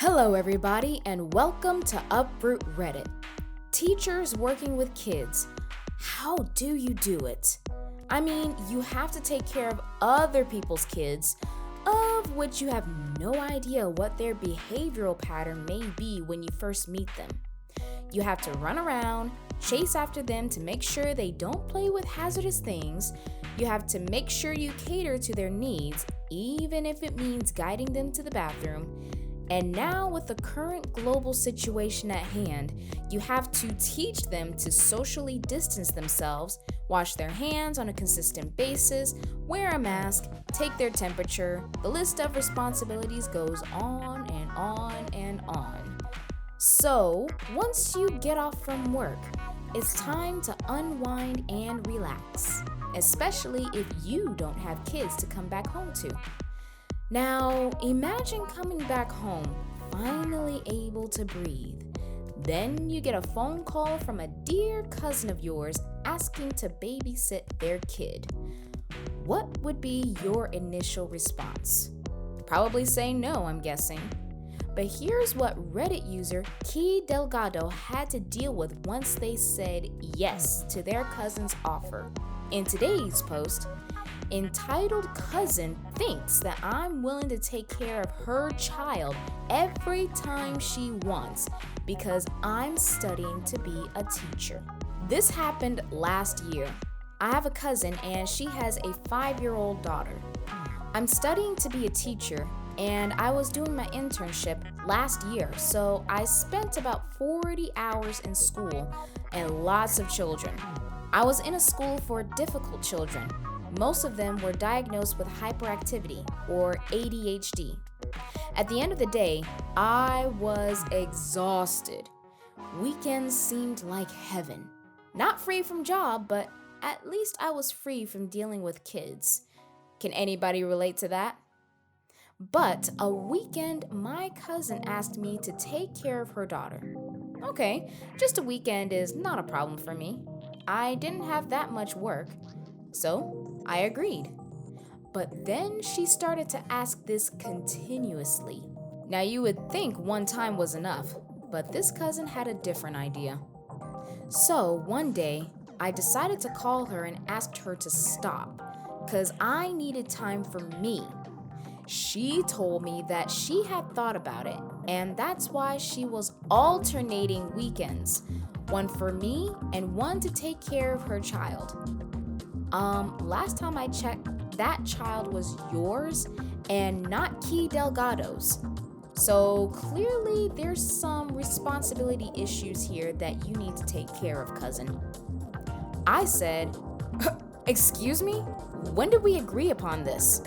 Hello everybody and welcome to Uproot Reddit. Teachers working with kids. How do you do it? I mean, you have to take care of other people's kids, of which you have no idea what their behavioral pattern may be when you first meet them. You have to run around, chase after them to make sure they don't play with hazardous things. You have to make sure you cater to their needs, even if it means guiding them to the bathroom. And now with the current global situation at hand, you have to teach them to socially distance themselves, wash their hands on a consistent basis, wear a mask, take their temperature. The list of responsibilities goes on and on and on. So, once you get off from work, it's time to unwind and relax, especially if you don't have kids to come back home to. Now, imagine coming back home, finally able to breathe. Then you get a phone call from a dear cousin of yours asking to babysit their kid. What would be your initial response? Probably say no, I'm guessing. But here's what Reddit user Key Delgado had to deal with once they said yes to their cousin's offer. In today's post, entitled cousin thinks that I'm willing to take care of her child every time she wants because I'm studying to be a teacher. This happened last year. I have a cousin and she has a 5-year-old daughter. I'm studying to be a teacher and I was doing my internship last year, so I spent about 40 hours in school and lots of children. I was in a school for difficult children. Most of them were diagnosed with hyperactivity or ADHD. At the end of the day, I was exhausted. Weekends seemed like heaven. Not free from job, but at least I was free from dealing with kids. Can anybody relate to that? But a weekend, my cousin asked me to take care of her daughter. Okay, just a weekend is not a problem for me. I didn't have that much work, so I agreed. But then she started to ask this continuously. Now you would think one time was enough, but this cousin had a different idea. So one day, I decided to call her and asked her to stop, because I needed time for me. She told me that she had thought about it, and that's why she was alternating weekends, one for me and one to take care of her child. Last time I checked, that child was yours and not Key Delgado's. So clearly there's some responsibility issues here that you need to take care of, cousin. I said, excuse me? When did we agree upon this?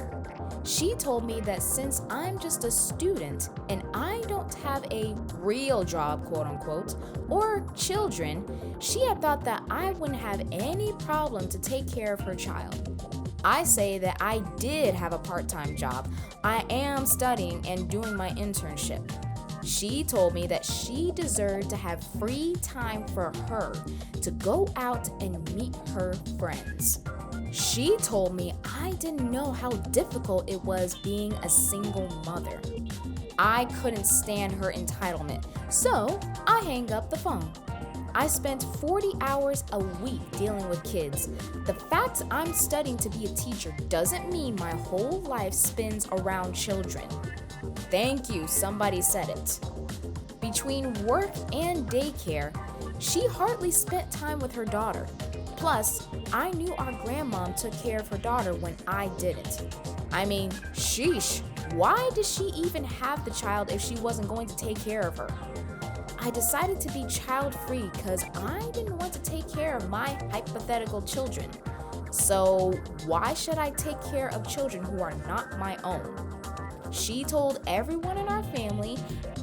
She told me that since I'm just a student and I don't have a real job, quote unquote, or children, she had thought that I wouldn't have any problem to take care of her child. I say that I did have a part-time job. I am studying and doing my internship. She told me that she deserved to have free time for her to go out and meet her friends. She told me I didn't know how difficult it was being a single mother. I couldn't stand her entitlement, so I hang up the phone. I spent 40 hours a week dealing with kids. The fact I'm studying to be a teacher doesn't mean my whole life spins around children. Thank you, somebody said it. Between work and daycare, she hardly spent time with her daughter. Plus, I knew our grandmom took care of her daughter when I didn't. I mean, sheesh, why did she even have the child if she wasn't going to take care of her? I decided to be child-free because I didn't want to take care of my hypothetical children. So why should I take care of children who are not my own? She told everyone in our family,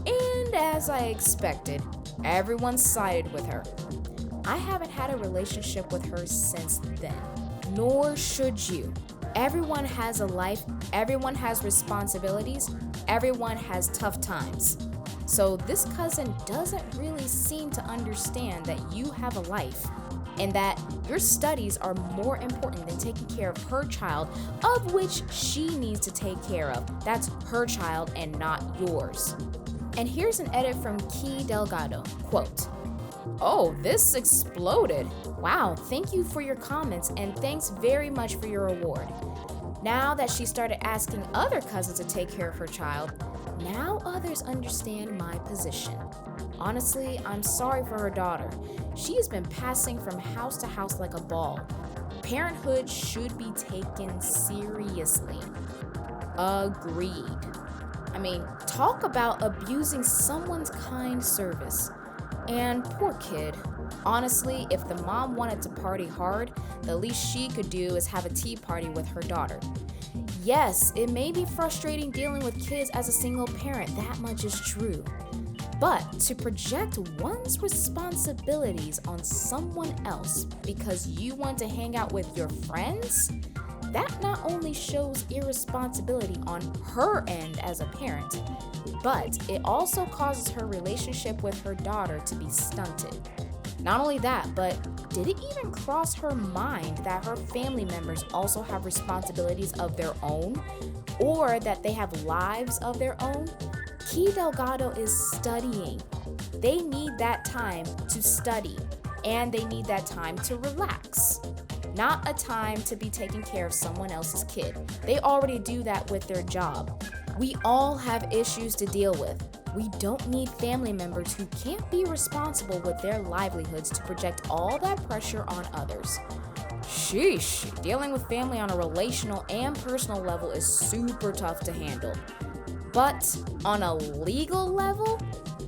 and as I expected, everyone sided with her. I haven't had a relationship with her since then, nor should you. Everyone has a life, everyone has responsibilities, everyone has tough times. So this cousin doesn't really seem to understand that you have a life and that your studies are more important than taking care of her child, of which she needs to take care of. That's her child and not yours. And here's an edit from Key Delgado, quote, "Oh, this exploded. Wow, thank you for your comments and thanks very much for your award. Now that she started asking other cousins to take care of her child, now others understand my position. Honestly, I'm sorry for her daughter. She has been passing from house to house like a ball. Parenthood should be taken seriously." Agreed. I mean, talk about abusing someone's kind service. And poor kid. Honestly, if the mom wanted to party hard, the least she could do is have a tea party with her daughter. Yes, it may be frustrating dealing with kids as a single parent, that much is true. But to project one's responsibilities on someone else because you want to hang out with your friends, that not only shows irresponsibility on her end as a parent, but it also causes her relationship with her daughter to be stunted. Not only that, but did it even cross her mind that her family members also have responsibilities of their own, or that they have lives of their own? Key Delgado is studying. They need that time to study, and they need that time to relax. Not a time to be taking care of someone else's kid. They already do that with their job. We all have issues to deal with. We don't need family members who can't be responsible with their livelihoods to project all that pressure on others. Sheesh, dealing with family on a relational and personal level is super tough to handle. But on a legal level,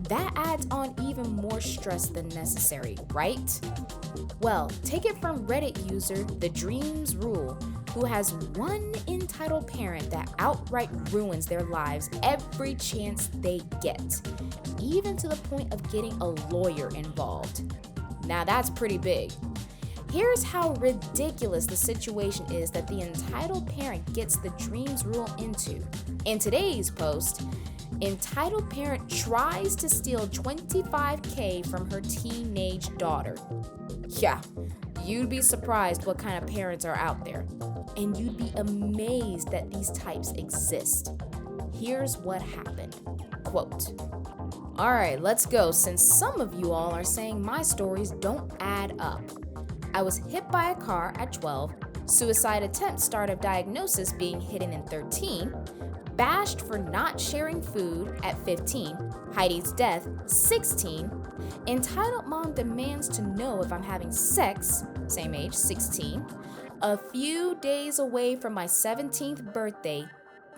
that adds on even more stress than necessary, right? Well, take it from Reddit user The Dreams Rule, who has one entitled parent that outright ruins their lives every chance they get, even to the point of getting a lawyer involved. Now that's pretty big. Here's how ridiculous the situation is that the entitled parent gets the Dreams Rule into. In today's post, entitled parent tries to steal $25K from her teenage daughter. Yeah, you'd be surprised what kind of parents are out there. And you'd be amazed that these types exist. Here's what happened. Quote, "Alright, let's go, since some of you all are saying my stories don't add up. I was hit by a car at 12, suicide attempt start of diagnosis being hidden in 13, bashed for not sharing food at 15, Heidi's death 16, entitled mom demands to know if I'm having sex, same age 16, a few days away from my 17th birthday,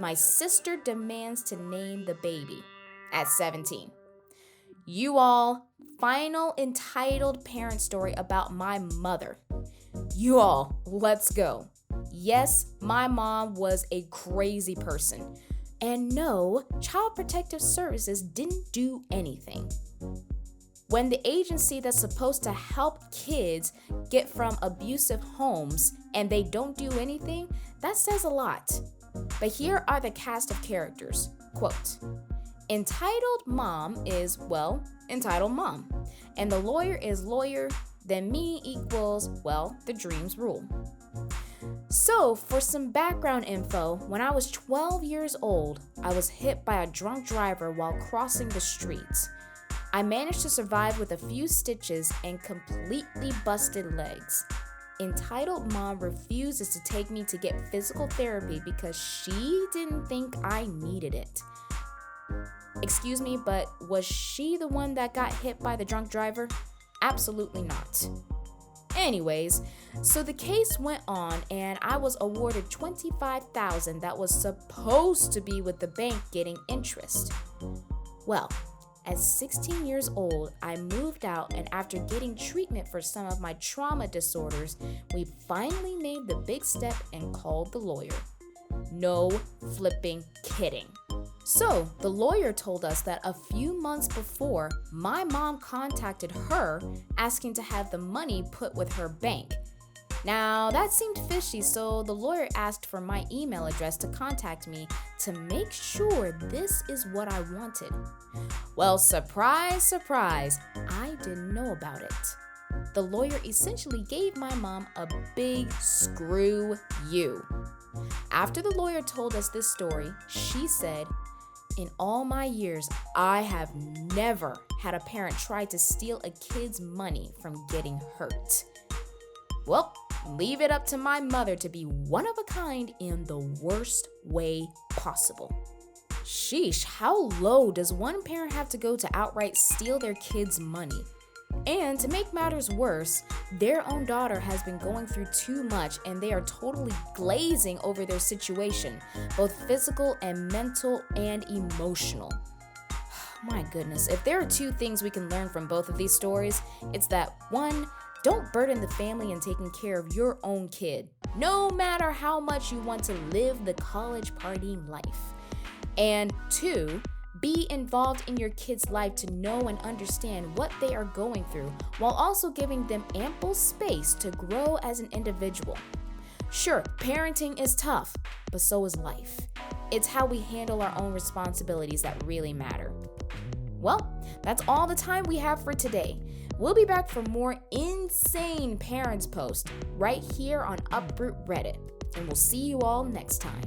my sister demands to name the baby at 17. You all, final entitled parent story about my mother. You all, let's go. Yes, my mom was a crazy person. And no, Child Protective Services didn't do anything. When the agency that's supposed to help kids get from abusive homes and they don't do anything, that says a lot. But here are the cast of characters. Quote, entitled mom is, well, entitled mom. And the lawyer is lawyer, then me equals, well, the Dreams Rule. So, for some background info, when I was 12 years old, I was hit by a drunk driver while crossing the streets. I managed to survive with a few stitches and completely busted legs. Entitled mom refuses to take me to get physical therapy because she didn't think I needed it. Excuse me, but was she the one that got hit by the drunk driver? Absolutely not. Anyways, so the case went on and I was awarded $25,000 that was supposed to be with the bank getting interest. Well, at 16 years old, I moved out, and after getting treatment for some of my trauma disorders, we finally made the big step and called the lawyer. No flipping kidding. So, the lawyer told us that a few months before, my mom contacted her asking to have the money put with her bank. Now, that seemed fishy, so the lawyer asked for my email address to contact me to make sure this is what I wanted. Well, surprise, surprise, I didn't know about it. The lawyer essentially gave my mom a big screw you. After the lawyer told us this story, she said, In all my years, I have never had a parent try to steal a kid's money from getting hurt. Well, leave it up to my mother to be one of a kind in the worst way possible. Sheesh, how low does one parent have to go to outright steal their kid's money? And to make matters worse, their own daughter has been going through too much and they are totally glazing over their situation, both physical and mental and emotional. My goodness, if there are two things we can learn from both of these stories, it's that 1, don't burden the family in taking care of your own kid, no matter how much you want to live the college partying life. And 2, be involved in your kid's life to know and understand what they are going through, while also giving them ample space to grow as an individual. Sure, parenting is tough, but so is life. It's how we handle our own responsibilities that really matter. Well, that's all the time we have for today. We'll be back for more insane parents posts right here on Uproot Reddit, and we'll see you all next time.